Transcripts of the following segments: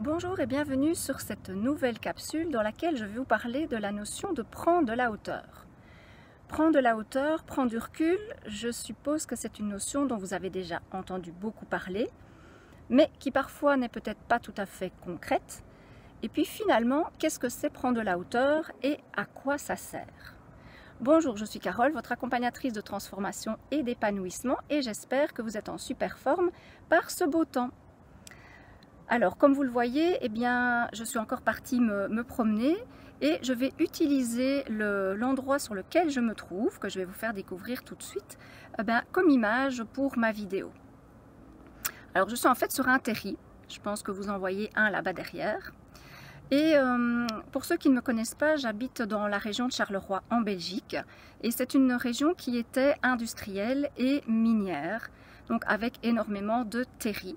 Bonjour et bienvenue sur cette nouvelle capsule dans laquelle je vais vous parler de la notion de prendre de la hauteur. Prendre de la hauteur, prendre du recul, je suppose que c'est une notion dont vous avez déjà entendu beaucoup parler, mais qui parfois n'est peut-être pas tout à fait concrète. Et puis finalement, qu'est-ce que c'est prendre de la hauteur et à quoi ça sert? Bonjour, je suis Carole, votre accompagnatrice de transformation et d'épanouissement et j'espère que vous êtes en super forme par ce beau temps. Alors, comme vous le voyez, je suis encore partie me promener et je vais utiliser l'endroit sur lequel je me trouve, que je vais vous faire découvrir tout de suite, comme image pour ma vidéo. Alors, je suis en fait sur un terri, je pense que vous en voyez un là-bas derrière. Et pour ceux qui ne me connaissent pas, j'habite dans la région de Charleroi en Belgique et c'est une région qui était industrielle et minière, donc avec énormément de terris.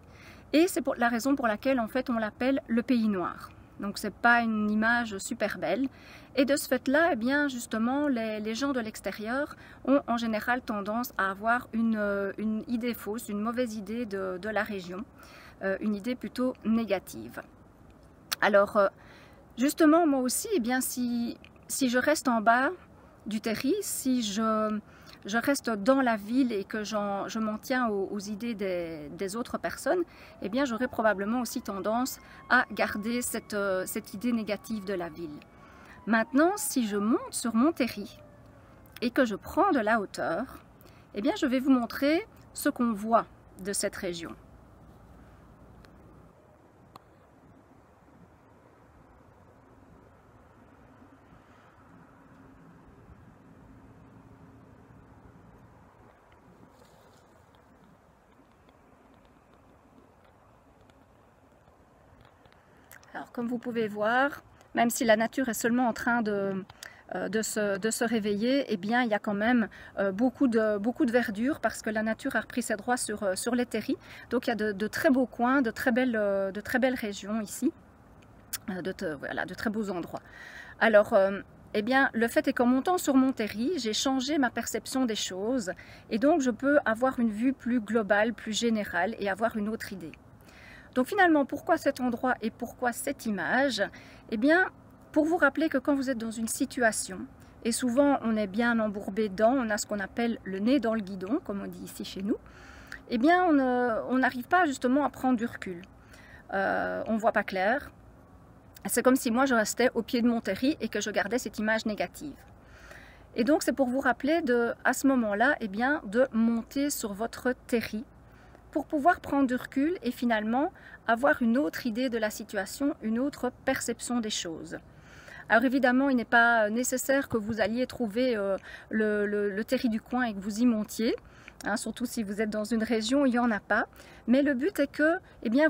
Et c'est la raison pour laquelle en fait on l'appelle le pays noir. Donc c'est pas une image super belle. Et de ce fait-là, justement, les gens de l'extérieur ont en général tendance à avoir une idée fausse, une mauvaise idée de la région, une idée plutôt négative. Alors justement, moi aussi, si je reste en bas du terri, si je reste dans la ville et que je m'en tiens aux idées des autres personnes, j'aurai probablement aussi tendance à garder cette idée négative de la ville. Maintenant, si je monte sur mon terri et que je prends de la hauteur, je vais vous montrer ce qu'on voit de cette région. Alors, comme vous pouvez voir, même si la nature est seulement en train de se réveiller, il y a quand même beaucoup de verdure parce que la nature a repris ses droits sur les terris. Donc il y a de très beaux coins, de très belles régions ici, de très beaux endroits. Alors, le fait est qu'en montant sur mon terri, j'ai changé ma perception des choses et donc je peux avoir une vue plus globale, plus générale et avoir une autre idée. Donc finalement, pourquoi cet endroit et pourquoi cette image? Pour vous rappeler que quand vous êtes dans une situation, et souvent on est bien embourbé dedans, on a ce qu'on appelle le nez dans le guidon, comme on dit ici chez nous, on n'arrive pas justement à prendre du recul. On ne voit pas clair. C'est comme si moi je restais au pied de mon terri et que je gardais cette image négative. Et donc c'est pour vous rappeler à ce moment-là, de monter sur votre terri, pour pouvoir prendre du recul et finalement avoir une autre idée de la situation, une autre perception des choses. Alors évidemment, il n'est pas nécessaire que vous alliez trouver le terri du coin et que vous y montiez, surtout si vous êtes dans une région où il n'y en a pas. Mais le but est que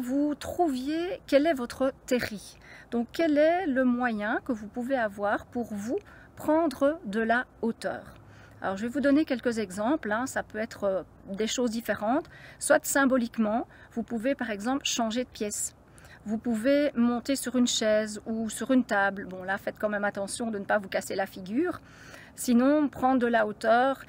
vous trouviez quel est votre terri. Donc quel est le moyen que vous pouvez avoir pour vous prendre de la hauteur. Alors je vais vous donner quelques exemples, ça peut être des choses différentes, soit symboliquement, vous pouvez par exemple changer de pièce. Vous pouvez monter sur une chaise ou sur une table. Bon là, faites quand même attention de ne pas vous casser la figure. Sinon, prendre de la hauteur,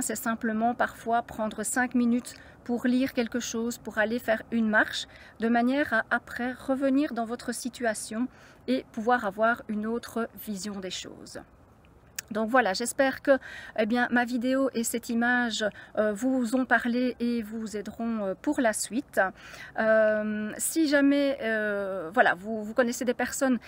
c'est simplement parfois prendre 5 minutes pour lire quelque chose, pour aller faire une marche, de manière à après revenir dans votre situation et pouvoir avoir une autre vision des choses. Donc voilà, j'espère que ma vidéo et cette image vous ont parlé et vous aideront pour la suite. Si jamais vous connaissez des personnes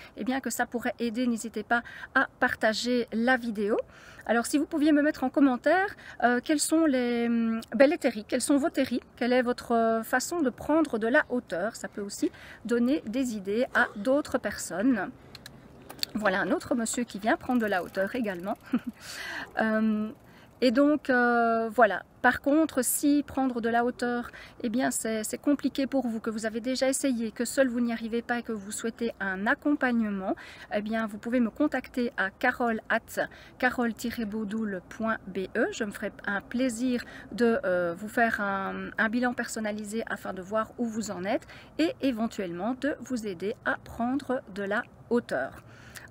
que ça pourrait aider, n'hésitez pas à partager la vidéo. Alors si vous pouviez me mettre en commentaire quels sont les terris, quels sont vos terris, quelle est votre façon de prendre de la hauteur. Ça peut aussi donner des idées à d'autres personnes. Voilà un autre monsieur qui vient prendre de la hauteur également. Et donc voilà, par contre si prendre de la hauteur c'est compliqué pour vous, que vous avez déjà essayé, que seul vous n'y arrivez pas et que vous souhaitez un accompagnement, vous pouvez me contacter à carole@carole-baudoul.be. Je me ferai un plaisir de vous faire un bilan personnalisé afin de voir où vous en êtes et éventuellement de vous aider à prendre de la hauteur.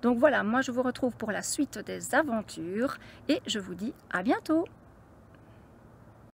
Donc voilà, moi je vous retrouve pour la suite des aventures et je vous dis à bientôt.